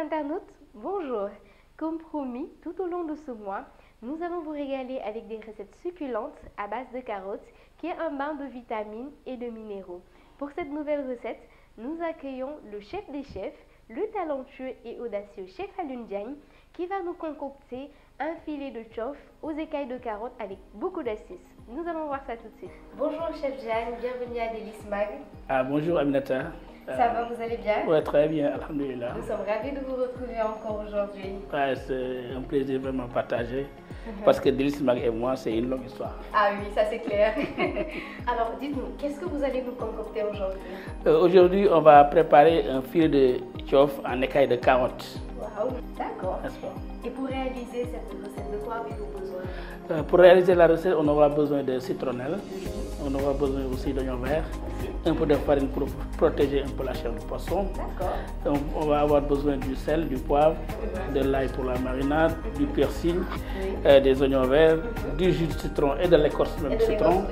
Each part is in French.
internautes, bonjour. Comme promis, tout au long de ce mois, nous allons vous régaler avec des recettes succulentes à base de carottes qui est un bain de vitamines et de minéraux. Pour cette nouvelle recette, nous accueillons le chef des chefs, le talentueux et audacieux chef Alioune Diagne qui va nous concocter un filet de chof aux écailles de carottes avec beaucoup d'astuces. Nous allons voir ça tout de suite. Bonjour chef Diagne, bienvenue à Délices Mag. Bonjour Aminata. Ça va, vous allez bien? Oui, très bien, alhamdoulilah. Nous sommes ravis de vous retrouver encore aujourd'hui. Ouais, c'est un plaisir vraiment partagé. Parce que Délices Mag et moi, c'est une longue histoire. Ah oui, ça c'est clair. Alors, dites-nous, qu'est-ce que vous allez nous concocter aujourd'hui? Aujourd'hui, on va préparer un filet de chof en écailles de carottes. Waouh, d'accord. Et pour réaliser cette recette, de quoi avez-vous besoin? Pour réaliser la recette, on aura besoin de citronnelle, on aura besoin aussi d'oignons verts, un peu de farine pour protéger un peu la chair du poisson. D'accord. On va avoir besoin du sel, du poivre, de l'ail pour la marinade, du persil, des oignons verts, du jus de citron et de l'écorce même de citron,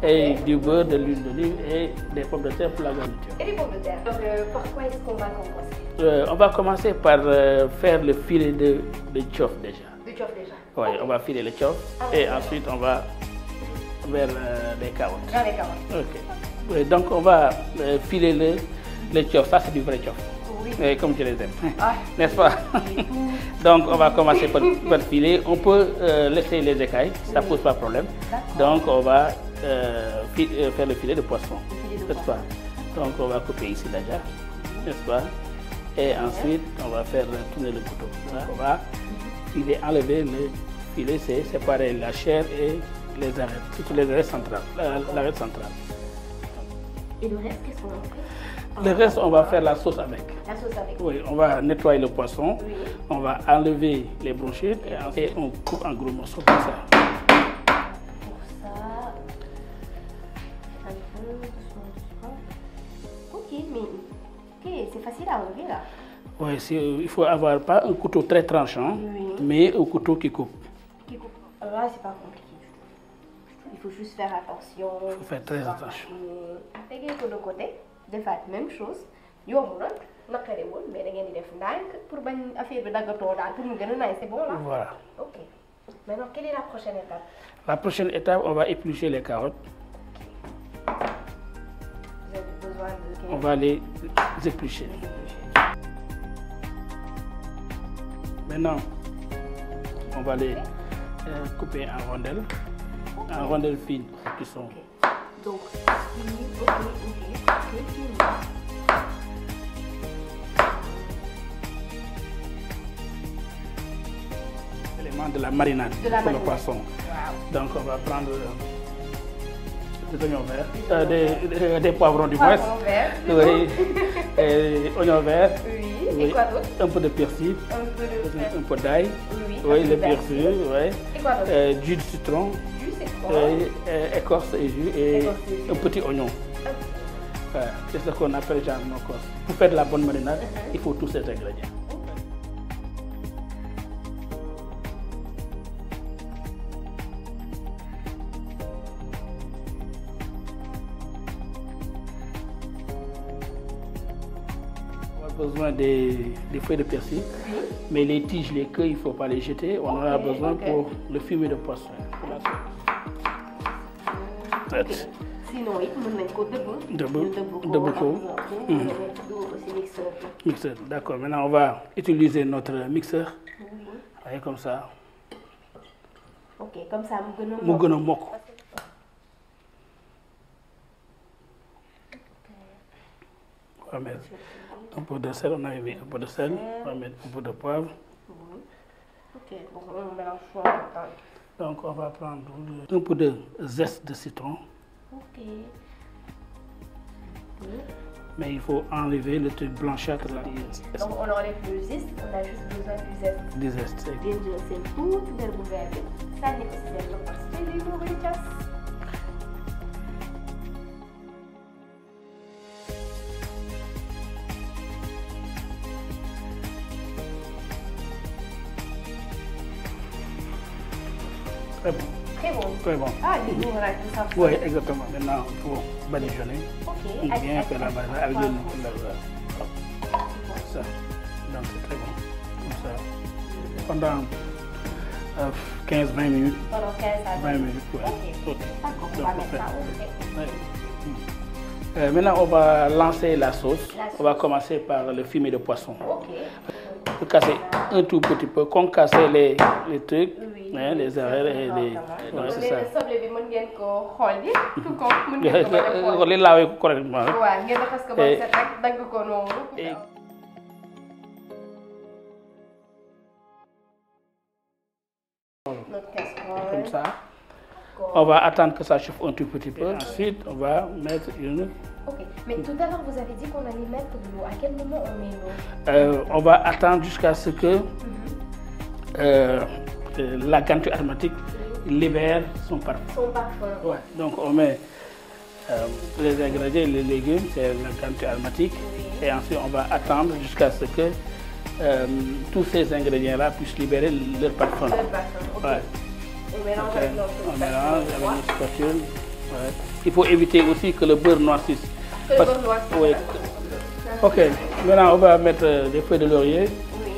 et du beurre, de l'huile d'olive et des pommes de terre pour la garniture. Et des pommes de terre. Donc, par quoi est-ce qu'on va commencer? On va commencer par faire le filet de chof déjà. Du chof déjà? Oui, on va filer le chof et ensuite on va vers les carottes. Vers les carottes. Ok. Oui, donc on va filer le chof, ça c'est du vrai chof. Oui. Comme je les aime, n'est-ce pas? Donc on va commencer par filer. On peut laisser les écailles, ça ne pose pas de problème. Donc on va faire le filet de poisson, n'est-ce pas? Donc on va couper ici déjà, n'est-ce pas? Et ensuite on va faire tourner le couteau. On va enlever le filet, c'est séparer la chair et les arêtes, surtout les arêtes centrales, l'arête centrale. Et le reste, qu'est-ce qu'on en fait? Le reste, on va faire la sauce avec. La sauce avec? Oui, on va nettoyer le poisson, on va enlever les brochettes et on coupe en gros morceaux comme ça. Pour ça, un peu doucement. Ok, mais c'est facile à enlever là. Oui, il faut avoir pas un couteau très tranchant, mais un couteau qui coupe. Qui coupe. Alors là, c'est pas compliqué. Il faut juste faire attention. Il faut faire très attention. Tegee ko de côté, defaat même chose. Yomb na, naqarewul, mais da ngeen di def ndànk pour bañ affaire bi daggatoo daal pour mu gën a nice, c'est bon là? Voilà. Ok. Maintenant, quelle est la prochaine étape? La prochaine étape, on va éplucher les carottes. Vous avez besoin de... On va les éplucher. Maintenant, on va les couper en rondelles fines qui sont. Donc, ok. Élément de la marinade pour le poisson. Wow. Donc, on va prendre des oignons verts, des poivrons du moins. Poivrons verts. Oui. Et oignons verts. Oui. Et quoi d'autre? Un peu de persil. Un peu d'ail. Oui. Le persil. Oui. Et quoi d'autre? Jus de citron. Écorce et jus et un petit oignon. C'est ce qu'on appelle genre nos corses. Pour faire de la bonne marinade, il faut tous ces ingrédients. On a besoin des feuilles de persil, mais les tiges, les queues, il ne faut pas les jeter. On en a besoin pour le fumet de poisson. Sinon, il faut mixeur. D'accord. Maintenant, on va utiliser notre mixeur. Voyez, comme ça. Ok, comme ça, mu gën a mokk. On va mettre un peu de sel. On a mis un peu de sel. On va mettre un peu de poivre. Ok, bon, on mélange ça. Donc, on va prendre un peu de zeste de citron. Ok. Mais il faut enlever le truc blanchâtre là. Donc, on enlève le zeste, on a juste besoin du zeste. Du zeste. Bien sûr, c'est tout, verre ouvert. Ça nécessite parce que les nourritures. Très bon. Très bon. Très bon. Ah, les nourritures, tout ça. Oui, exactement. Maintenant, il faut badigeonner. Ok. Bien faire la marinade avec le ça. Donc, c'est très bon. Pendant 15-20 minutes. Pendant 15 à 20 minutes, oui. Ok. D'accord, on va mettre ça au frais. Maintenant, on va lancer la sauce. On va commencer par le fumet de poisson. Ok. On peut casser un tout petit peu, comme casser les trucs, Oui. hein, les arrêts et les... Donc, c'est ça. le soble bi mën ngeen ko xool tout comme mën ngeen ko mën a xool. Les laver correctement. waaw ngeen defas ko ba set rek dagg ko noonu. Notre casserole. Comme ça. On va attendre que ça chauffe un tout petit peu. Ensuite, on va mettre une... Ok, mais tout à l'heure vous avez dit qu'on allait mettre de l'eau. À quel moment on met l'eau? On va attendre jusqu'à ce que la ganterie aromatique libère son parfum. Son parfum. Ouais. Donc on met les ingrédients, les légumes, c'est la ganterie aromatique. Et ensuite on va attendre jusqu'à ce que tous ces ingrédients-là puissent libérer leur parfum. Leur parfum, ok. Ouais. On mélange avec notre spatule. Ouais. Il faut éviter aussi que le beurre noircisse. Que le beurre noircisse. Oui. Ok, maintenant on va mettre des feuilles de laurier. Oui.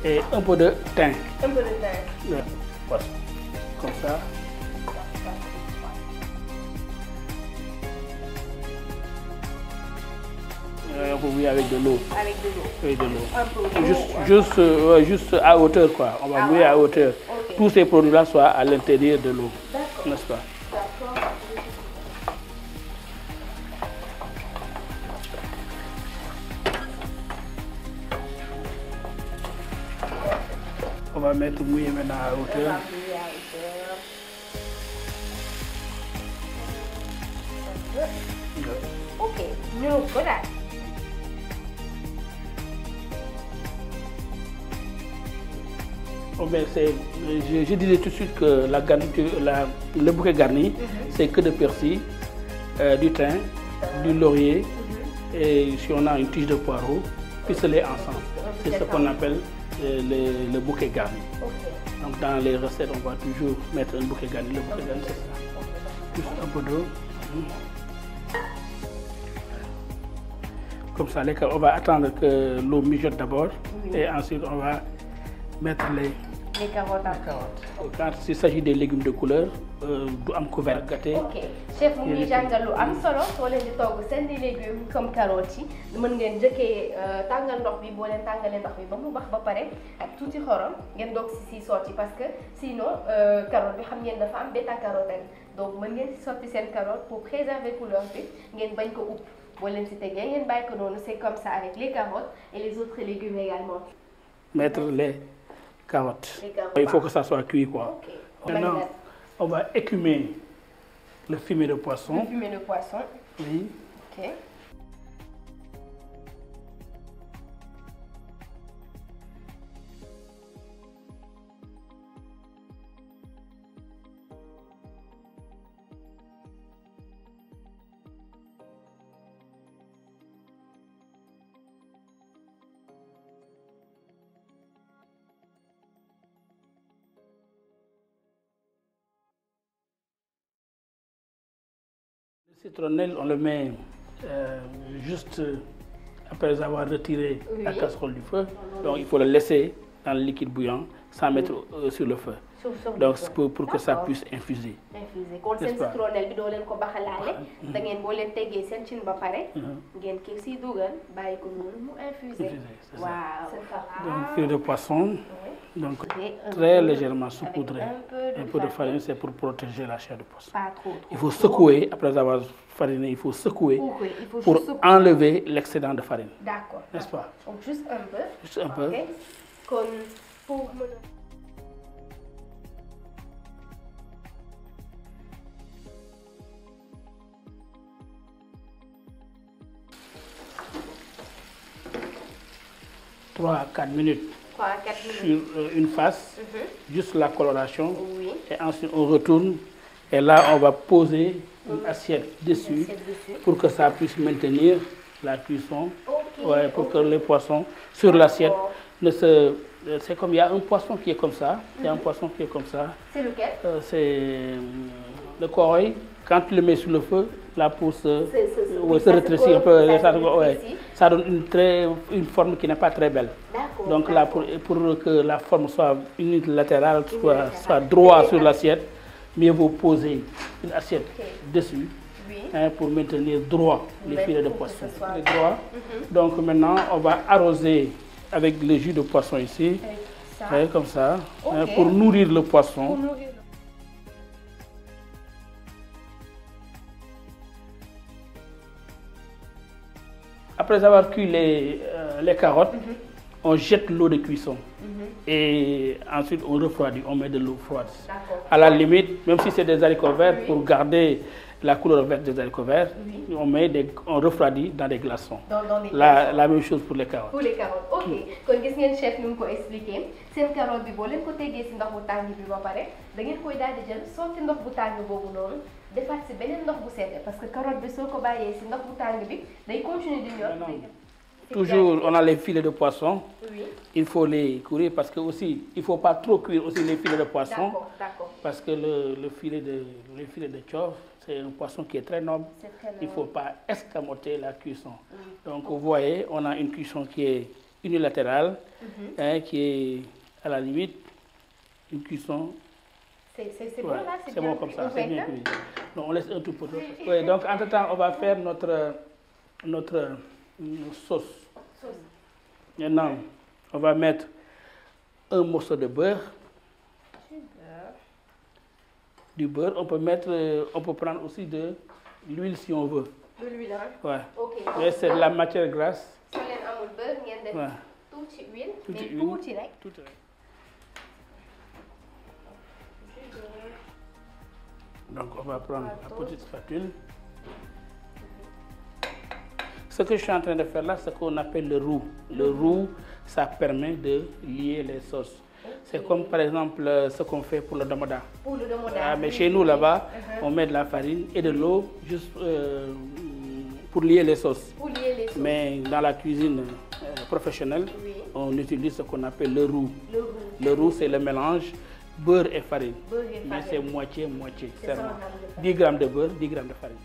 Et un peu de thym. Un peu de thym. Ouais. Voilà. Comme ça. On peut bouillir avec de l'eau. Avec de l'eau. Avec de l'eau. Un peu. Juste à hauteur quoi. On va bouillir à hauteur. Okay. Tous ces produits-là soient à l'intérieur de l'eau. N'est-ce pas? D'accord. On va mettre mouiller maintenant à hauteur. Ok, nous voilà. Oh, mais je disais tout de suite que le bouquet garni, c'est que de persil, du thym, du laurier, et si on a une tige de poireau, ficelés ensemble. C'est ce qu'on appelle le bouquet garni. Okay. Donc dans les recettes, on va toujours mettre un bouquet garni. Le bouquet garni, c'est ça. Juste un peu d'eau. Comme ça, on va attendre que l'eau mijote d'abord, et ensuite on va mettre les carottes. Quand il s'agit des légumes de couleur, du am couvert gâté. Ok, chef mu ngi jàngal lu am solo soo leen di togg seen di légumes comme carottes yi mën ngeen njëkkee tàngal ndox bi boo leen tàngalee ndox bi ba mu bax ba pare ak tuuti xorom ngeen doog si sotti parce que sinon carotte bi xam ngeen dafa am bêta carotène donc mën ngeen si sotti seen carotte pour préserver couleur bi ngeen bañ ko upp boo leen si tegee ngeen bàyyi ko noonu c'est comme ça avec les carottes et les autres légumes également. Mettre les carottes. Il faut que ça soit cuit quoi. Okay. Maintenant, on va écumer le fumet de poisson. Le fumet de poisson. Oui. Ok. Le citronnelle, on le met juste après avoir retiré la casserole du feu. Donc il faut le laisser dans le liquide bouillant sans mettre sur le feu. Donc pour que ça puisse infuser. Infuser. Kon sen citronnelle bi do len ko baxalaale da ngeen bo len teggee sen cin ba pare ngeen ki ci dugal bàyyi ko noonu mu infuser. Waaw. Donc filet de poisson. Donc très légèrement saupoudré. Un peu de farine, c'est pour protéger la chair de poisson. Pas trop. Il faut secouer après avoir fariné, il faut secouer pour enlever l'excédent de farine. D'accord. N'est-ce pas? Donc juste un peu. Juste un peu. Comme pour Trois à 4 minutes. 3 à 4 minutes. Sur une face, juste la coloration. Oui. Et ensuite on retourne. Et là on va poser une assiette dessus pour que ça puisse maintenir la cuisson. Ouais, pour que les poissons sur l'assiette ne se... C'est comme il y a un poisson qui est comme ça. Il y a un poisson qui est comme ça. C'est lequel? C'est le corail. Quand tu le mets sur le feu, la peau se rétrécit un peu. Ça donne une forme qui n'est pas très belle. Donc là, pour que la forme soit unilatérale, soit droit sur l'assiette, mieux vaut poser une assiette dessus pour maintenir droit les filets de poisson. Donc maintenant, on va arroser avec le jus de poisson ici, comme ça, pour nourrir le poisson. Après avoir cuit les carottes, on jette l'eau de cuisson. Et ensuite, on refroidit, on met de l'eau froide. À la limite, même si c'est des haricots verts, pour garder la couleur verte des haricots verts, on refroidit dans des glaçons. La même chose pour les carottes. Pour les carottes, ok. Quand vous avez chef nous ko expliquer, c'est carotte bi bo len ko téggé ci ndox bu tang bi ba paré, da ngeen koy daldi jël sotti ndox bu tang bobu non, defaat ci benen ndox bu sédé parce que carotte bi soko bayé ci ndox bu tang bi day continuer di ñor. Toujours, on a les filets de poisson. Il faut les courir parce que aussi, il ne faut pas trop cuire aussi les filets de poisson. Parce que le filet de tchov, c'est un poisson qui est très noble. Il ne faut pas escamoter la cuisson. Donc, vous voyez, on a une cuisson qui est unilatérale, qui est à la limite une cuisson. C'est bon là, c'est bon comme ça, c'est bien cuit. Donc, on laisse un tout peu. Oui, donc, entre-temps, on va faire notre sauce. Maintenant, on va mettre un morceau de beurre. Du beurre. On peut prendre aussi de l'huile si on veut. De l'huile, hein? Ouais. Ok. C'est de la matière grasse. Si on a le beurre, on a toute l'huile. Tout direct. Donc on va prendre la petite spatule. Ce que je suis en train de faire là, c'est ce qu'on appelle le roux. Le roux, ça permet de lier les sauces. C'est comme par exemple ce qu'on fait pour le domoda. Pour le domoda. Mais chez nous là-bas, on met de la farine et de l'eau juste pour lier les sauces. Mais dans la cuisine professionnelle, on utilise ce qu'on appelle le roux. Le roux, c'est le mélange beurre et farine. Mais c'est moitié-moitié. 10 grammes de beurre, 10 grammes de farine.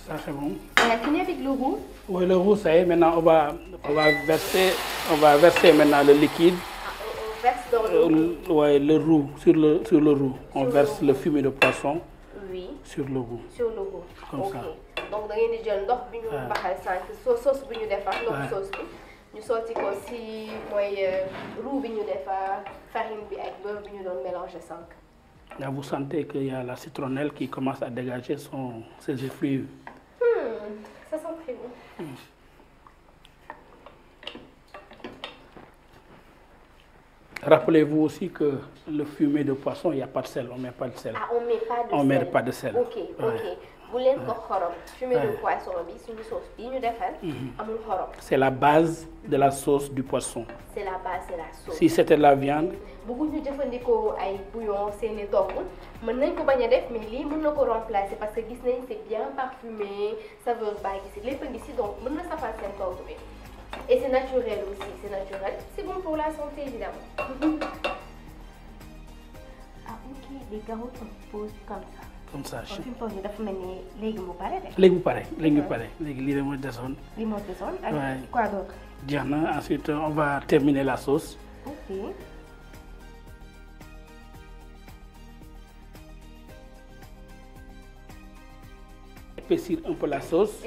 Ça c'est bon. On a fini avec le roux? Oui, le roux, ça y est. Maintenant, on va verser maintenant le liquide. On verse dans le roux? Oui, le roux, sur le roux. On verse le fumet de poisson sur le roux. Sur le roux. Comme ça. Donc, da ngeen di jël ndox bi ñu baxal sànq sauce bi ñu defar ndox sauce bi ñu sotti ko si mooy roux bi ñu defar farine bi ak beurre bi ñu doon mélanger sànq. Là, vous sentez qu'il y a la citronnelle qui commence à dégager ses effluves. Ça sent très bon. Rappelez-vous aussi que le fumet de poisson, il n'y a pas de sel, on ne met pas de sel. Ah, on ne met pas de sel. On ne met pas de sel. Ok. Vous l'avez xorom. Fumet de poisson, c'est sauce bi ñu defal amul xorom. C'est la base de la sauce du poisson. C'est la base de la sauce. Si c'était de la viande. Bëgguñu jëfandikoo ay bouillon seeni togg mën nañ ko bañ a def mais lii mën na ko remplacer parce que gis nañ c'est bien parfumé saveur baa ngi si lépp ngi si donc mën na safal seen togg bi. Et c'est naturel aussi, c'est naturel. C'est bon pour la santé évidemment. Ah ok, les carottes on pose comme ça. Comme ça. Fi mu toll nii dafa mel ni léegi mu pare de. léegi mu pare léegi lii de moo desoon. Lii moo desoon ak quoi d'autre? Jeex na, ensuite on va terminer la sauce. Ok. Épaissir un peu la sauce.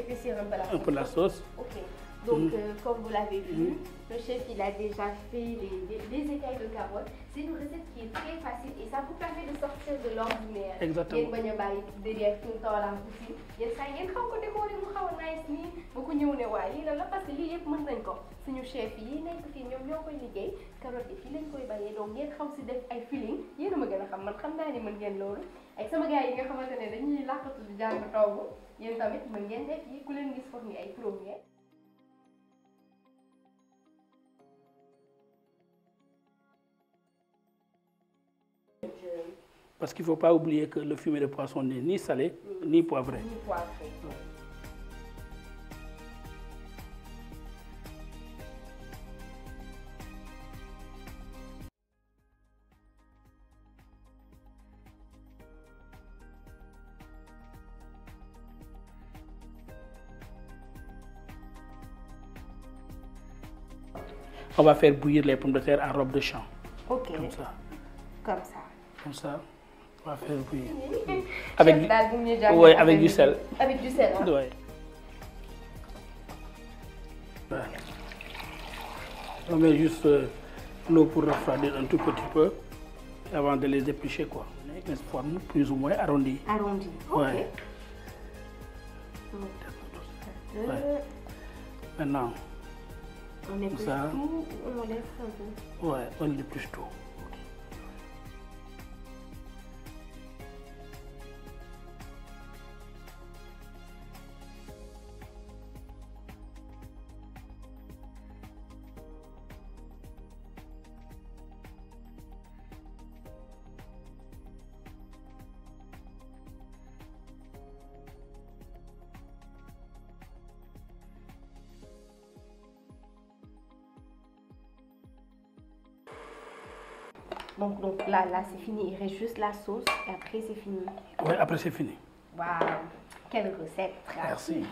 Un peu la sauce. Ok. Donc, comme vous l'avez vu, le chef il a déjà fait les écailles de carottes. C'est une recette qui est très facile et ça vous permet de sortir de l'ordinaire. Exactement. Ngeen bañ a bàyyi derrière tout le temps la cuisine. Yenn saa ngeen xaw ko décorer mu xaw a nice nii ba ko ñëw ne waaye lii la parce que lii yëpp mën nañ ko. Suñu chef yi nekk fii ñoom ñoo koy liggéey carottes yi fii lañ koy bàyyee donc ngeen xaw si def ay filling yéen a ma gën a xam man xam naa ni mën ngeen loolu. Ak sama gars yi nga xamante ne dañuy làkkatu di jàng togg yéen tamit mën ngeen def yi ku leen gis foog ni ay premier. Parce qu'il ne faut pas oublier que le fumet de poisson n'est ni salé, ni poivré. Ni poivré. on va faire bouillir les pommes de terre en robe de champ. Ok. Comme ça. Comme ça. Comme ça, on va faire bouillir. Ouais, avec du sel. Avec du sel, hein? Ouais. Ouais. On met juste l'eau pour refroidir un tout petit peu avant de les éplucher, quoi. Une forme plus ou moins arrondie. Arrondie, ok. Ouais. Ouais. Maintenant, on épluche ça, tout ou on laisse un peu? Ouais, on épluche tout. Donc là c'est fini, il reste juste la sauce et après c'est fini. Oui, après c'est fini. Waouh, quelle recette! Merci.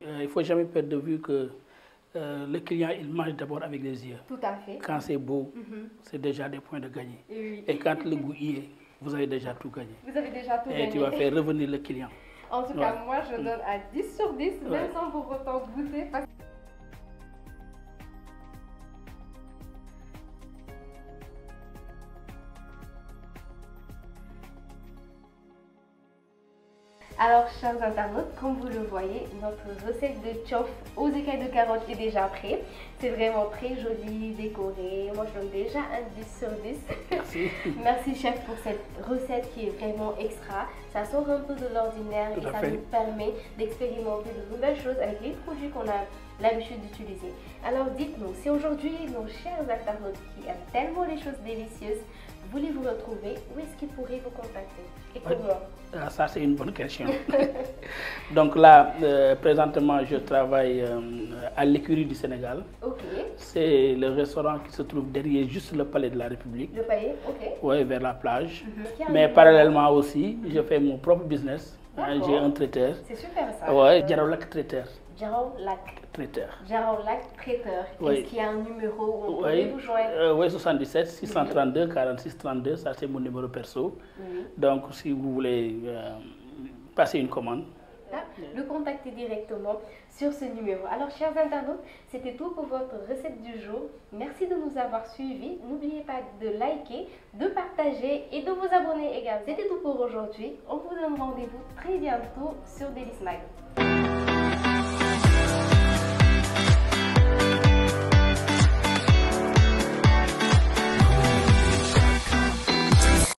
Il ne faut jamais perdre de vue que le client, il mange d'abord avec les yeux. Tout à fait. Quand c'est beau, c'est déjà des points de gagné. Oui. Et quand le goût y est, vous avez déjà tout gagné. Vous avez déjà tout gagné. Et tu vas faire revenir le client. En tout cas, moi je donne à 10 sur 10, même sans pour autant goûter. Alors, chers internautes, comme vous le voyez, notre recette de tchof aux écailles de carottes est déjà prête. C'est vraiment très joli, décoré. Moi, je donne déjà un 10 sur 10. Merci. Merci, chef, pour cette recette qui est vraiment extra. Ça sort un peu de l'ordinaire et ça nous permet d'expérimenter de nouvelles choses avec les produits qu'on a l'habitude d'utiliser. Alors, dites-nous, si aujourd'hui, nos chers internautes qui aiment tellement les choses délicieuses, voulez vous retrouver, où est-ce qu'ils pourraient vous contacter et comment? Ça, c'est une bonne question. Donc là, présentement, je travaille à l'écurie du Sénégal. Ok. C'est le restaurant qui se trouve derrière juste le palais de la République. Le palais, ok. Oui, vers la plage. Mais parallèlement aussi, je fais mon propre business. J'ai un traiteur. C'est super ça. Oui, Djaraolak Traiteur. Djaraolak Traiteur. Djaraolak Traiteur. Est-ce qu'il y a un numéro où on peut vous joindre? Oui, 77 632 46 32, ça c'est mon numéro perso. Donc si vous voulez passer une commande, le contacter directement sur ce numéro. Alors, chers internautes, c'était tout pour votre recette du jour. Merci de nous avoir suivis. N'oubliez pas de liker, de partager et de vous abonner également. C'était tout pour aujourd'hui. On vous donne rendez-vous très bientôt sur Délice Mag.